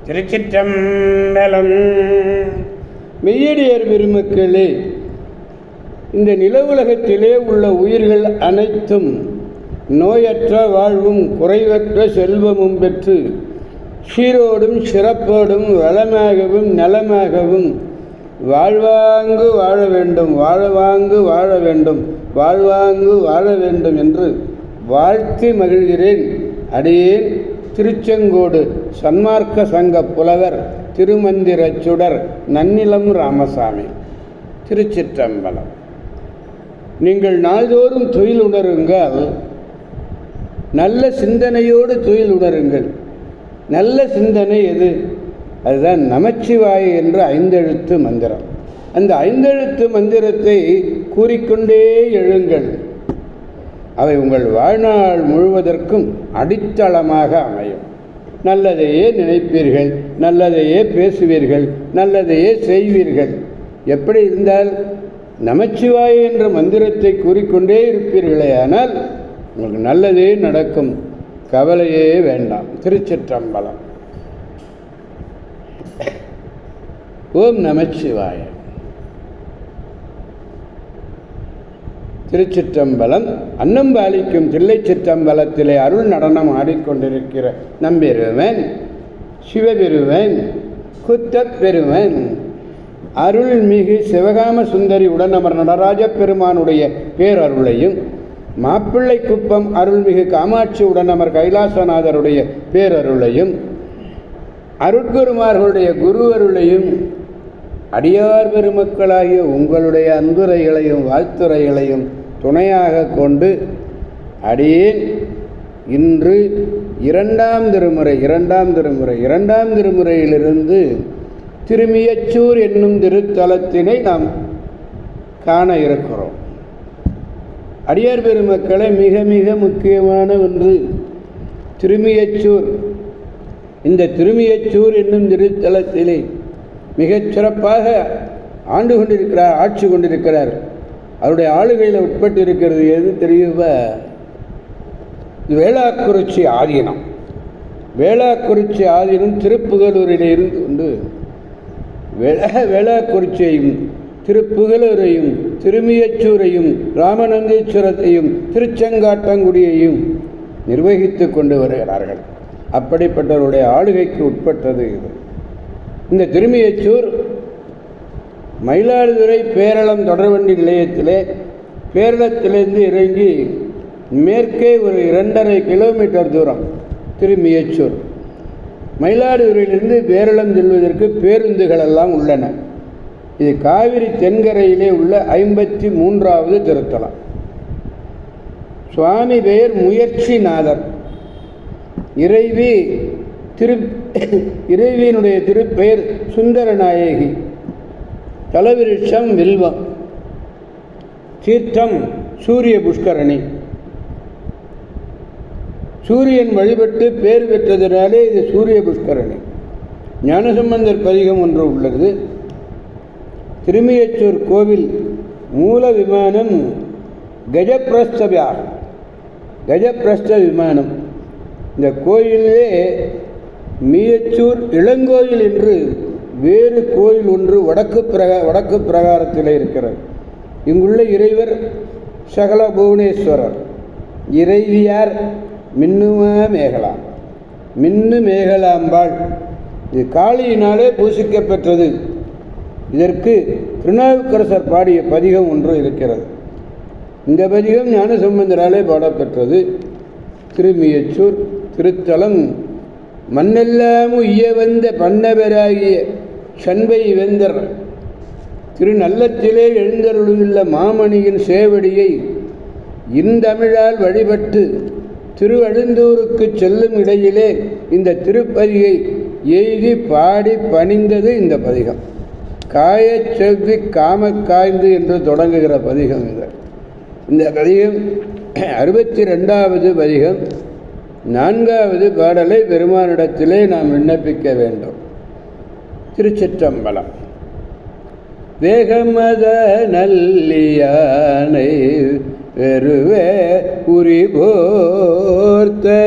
திருச்சிற்றம்பலம். மெய்யடியார் பெருமக்களே, இந்த நில உலகத்திலே உள்ள உயிர்கள் அனைத்தும் நோயற்ற வாழ்வும் குறைவற்ற செல்வமும் பெற்று சீரோடும் சிறப்போடும் வளமாகவும் நலமாகவும் வாழ்வாங்கு வாழ வேண்டும், வாழ்வாங்கு வாழ வேண்டும், வாழ்வாங்கு வாழ வேண்டும் என்று வாழ்த்தி மகிழ்கிறேன். அடியேன் திருச்செங்கோடு சன்மார்க்க சங்க புலவர் திருமந்திர சுடர் நன்னிலம் ராமசாமி. திருச்சிற்றம்பலம். நீங்கள் நாள்தோறும் தொழில் உணருங்கள், நல்ல சிந்தனையோடு தொழில் உணருங்கள். நல்ல சிந்தனை எது? அதுதான் நமச்சிவாய என்ற 5 எழுத்து மந்திரம். அந்த 5 எழுத்து மந்திரத்தை கூறிக்கொண்டே எழுங்கள். அவை உங்கள் வாழ்நாள் முழுவதற்கும் அடித்தளமாக அமையும். நல்லதையே நினைப்பீர்கள், நல்லதையே பேசுவீர்கள், நல்லதையே செய்வீர்கள். எப்படி இருந்தால் நமச்சிவாய என்ற மந்திரத்தை கூறிக்கொண்டே இருப்பீர்களே, ஆனால் உங்களுக்கு நல்லதே நடக்கும், கவலையே வேண்டாம். திருச்சிற்றம்பலம். ஓம் நமச்சிவாய. திருச்சிற்றம்பலம். அன்னம்பாலிக்கும் தில்லை சிற்றம்பலத்திலே அருள் நடனம் ஆடிக்கொண்டிருக்கிற நம்பெருவன் சிவபெருவன் குத்தப்பெருவன் அருள்மிகு சிவகாம சுந்தரி உடனமர் நடராஜ பெருமானுடைய பேரருளையும், மாப்பிள்ளை குப்பம் அருள்மிகு காமாட்சி உடனமர் கைலாசநாதருடைய பேரருளையும், அருட்குருமார்களுடைய குரு அருளையும், அடியார் பெருமக்களாகிய உங்களுடைய அன்புரைகளையும் வாழ்த்துரைகளையும் துணையாக கொண்டு அடியேன் இன்று இரண்டாம் திருமுறையிலிருந்து திருமியச்சூர் என்னும் திருத்தலத்தினை நாம் காண இருக்கிறோம். அடியார் பெருமக்களை மிக மிக முக்கியமான ஒன்று திருமியச்சூர். இந்த திருமியச்சூர் என்னும் திருத்தலத்திலே மிகச் சிறப்பாக ஆட்சி கொண்டிருக்கிறார். அவருடைய ஆளுகையில் உட்பட்டு இருக்கிறது எது தெரியுமா? வேளாக்குறிச்சி ஆதீனம். வேளாக்குறிச்சி ஆதீனம் திருப்புகலூரில் இருந்து கொண்டு வேளாக்குறிச்சியையும் திருப்புகலூரையும் திருமியச்சூரையும் ராமநந்தீஸ்வரத்தையும் திருச்செங்காட்டங்குடியையும் நிர்வகித்து கொண்டு வருகிறார்கள். அப்படிப்பட்டவருடைய ஆளுகைக்கு உட்பட்டது இது. இந்த திருமியச்சூர் மயிலாடுதுறை பேரளம் தொடர்வண்டி நிலையத்திலே பேரளத்திலிருந்து இறங்கி மேற்கே ஒரு 2.5 கிலோமீட்டர் தூரம் திருமியச்சூர். மயிலாடுதுறையிலிருந்து பேரளம் செல்வதற்கு பேருந்துகள் எல்லாம் உள்ளன. இது காவிரி தென்கரையிலே உள்ள 53வது திருத்தலம். சுவாமி பெயர் முயற்சிநாதர். இறைவியினுடைய திருப்பெயர் சுந்தரநாயகி. தலவிருஷம் வில்வம். தீர்த்தம் சூரிய புஷ்கரணி. சூரியன் வழிபட்டு பேர் பெற்றதினாலே இது சூரிய புஷ்கரணி. ஞானசம்பந்தர் பதிகம் ஒன்று உள்ளது. திருமியச்சூர் கோவில் மூல விமானம் கஜப்பிரஸ்த விமானம். இந்த கோயிலே மியச்சூர் இளங்கோயில் என்று வேறு கோயில் ஒன்று வடக்கு பிரகாரத்தில் இருக்கிறது. இங்குள்ள இறைவர் சகல புவனேஸ்வரர். இறைவியார் மின்னு மேகலாம்பாள். இது காளியினாலே பூசிக்கப்பெற்றது. இதற்கு திருநாவுக்கரசர் பாடிய பதிகம் ஒன்று இருக்கிறது. இந்த பதிகம் ஞானசம்பந்தராலே பாடப்பெற்றது. திருமியச்சூர் திருத்தலம் மண்ணெல்லாம் உய்ய வந்த பண்ணபெறாகிய சண்பை வேந்தர் திருநல்லத்திலே எழுந்தருளுள்ள மாமணியின் சேவடியை இந்தமிழால் வழிபட்டு திருவழுந்தூருக்கு செல்லும் இடையிலே இந்த திருப்பதியை எய்தி பாடி பணிந்தது இந்த பதிகம். காயச் செவ்வி காமக்காய்ந்து என்று தொடங்குகிற பதிகம் இது. இந்த பதிகம் 62வது பதிகம். 4வது பாடலை பெருமானிடத்திலே நாம் விண்ணப்பிக்க வேண்டும். திருச்சிற்றம்பலம். வேகமத நல்லியானை வெறுவே உரிபோர்த்து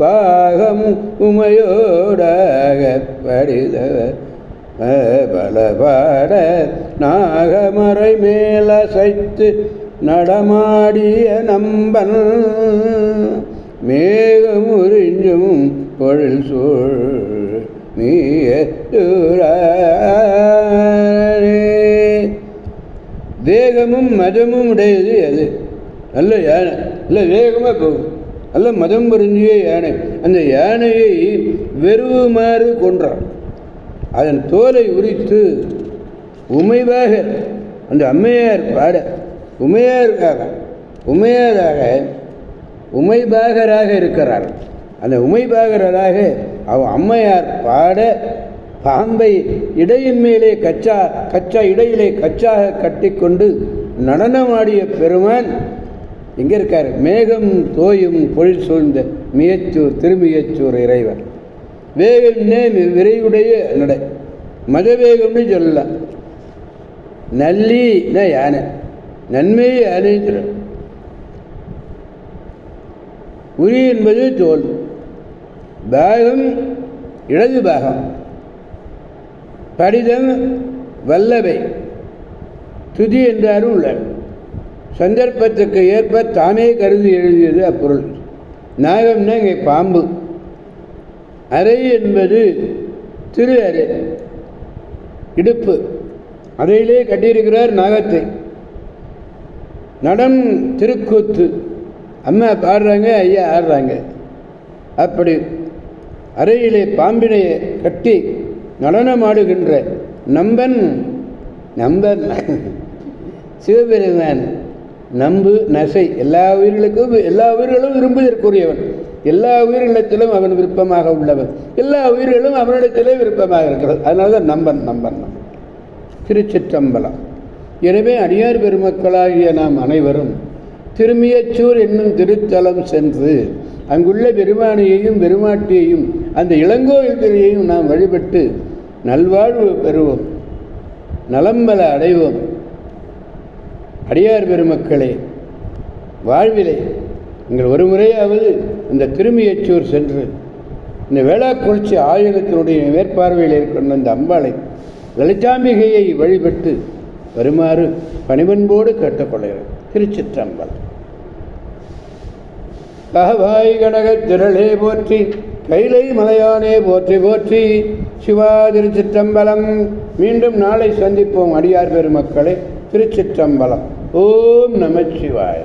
பாகமும் உமையோடாக படிதவ பலபாட நாகமறை மேலசைத்து நடமாடிய நம்பன் மேகமுறிஞ்சும் பொழில் சூழ் வேகமும் மதமும் உடையது அது. நல்ல யானை, நல்ல வேகமாக போகும், நல்ல மதம் புரிஞ்சிய யானை. அந்த யானையை வெறுவுமாறு கொன்றான். அதன் தோலை உரித்து உமைவாக அந்த அம்மையார் பாட உமைபாகராக இருக்கிறார். அந்த உமைபாகராக அம்மையார் பாட பாம்பை இடையின் மேலே கச்சா இடையிலே கச்சாக கட்டிக்கொண்டு நடனமாடிய பெருமான் எங்கே இருக்கார்? மேகம் தோயும் பொழில் சூழ்ந்த மியச்சூர் திருமியச்சூர் இறைவர். வேகம்னே விரைவுடைய நடை, மதவேகம்னு சொல்லலாம். நல்லின யானை, நன்மை யானை. உரி என்பது தோல், பாகம் இடது பாகம், படிதம் வல்லவை, துதி என்றாரும் உள்ள. சந்தர்ப்பத்துக்கு ஏற்ப தாமே கருதி எழுதியது அப்பொருள். நாகம்னா இங்கே பாம்பு. அறை என்பது திரு அறை, இடுப்பு, அறையிலே கட்டியிருக்கிறார் நாகத்தை. நடம் திருக்கூத்து, அம்மா பாடுறாங்க, ஐயா ஆடுறாங்க. அப்படி அறையிலே பாம்பினை கட்டி நடனமாடுகின்ற நம்பன் சிவபெருமான். நம்பு நசை எல்லா உயிர்களும் விரும்புவதற்குரியவன். எல்லா உயிரினத்திலும் அவன் விருப்பமாக உள்ளவன். எல்லா உயிர்களும் அவனிடத்திலே விருப்பமாக இருக்கிறது. அதனால தான் நம்பன். திருச்சிற்றம்பலம். எனவே அடியார் பெருமக்களாகிய நாம் அனைவரும் திருமியச்சூர் என்னும் திருத்தலம் சென்று அங்குள்ள பெருமானையையும் பெருமாட்டியையும் அந்த இளங்கோயில் திரையையும் நாம் வழிபட்டு நல்வாழ்வு பெறுவோம், நலம்பல அடைவோம். அடியார் பெருமக்களே, வாழ்விலை நீங்கள் ஒரு முறையாவது இந்த திருமியச்சூர் சென்று இந்த வேளாக்குறிச்சி ஆயுதத்தினுடைய மேற்பார்வையில் இருக்கின்ற அந்த அம்பாளை லலிதாம்பிகையை வழிபட்டு வருமாறு பணிவன்போடு கேட்டுக்கொள்கிறேன். திருச்சிற்றம்பலம். கஹவாய் கனகத் திரளே போற்றி, கைலை மலையானே போற்றி போற்றி. சிவா திருச்சிற்றம்பலம். மீண்டும் நாளை சந்திப்போம் அடியார் பெருமக்களே. திருச்சிற்றம்பலம். ஓம் நமச்சிவாய.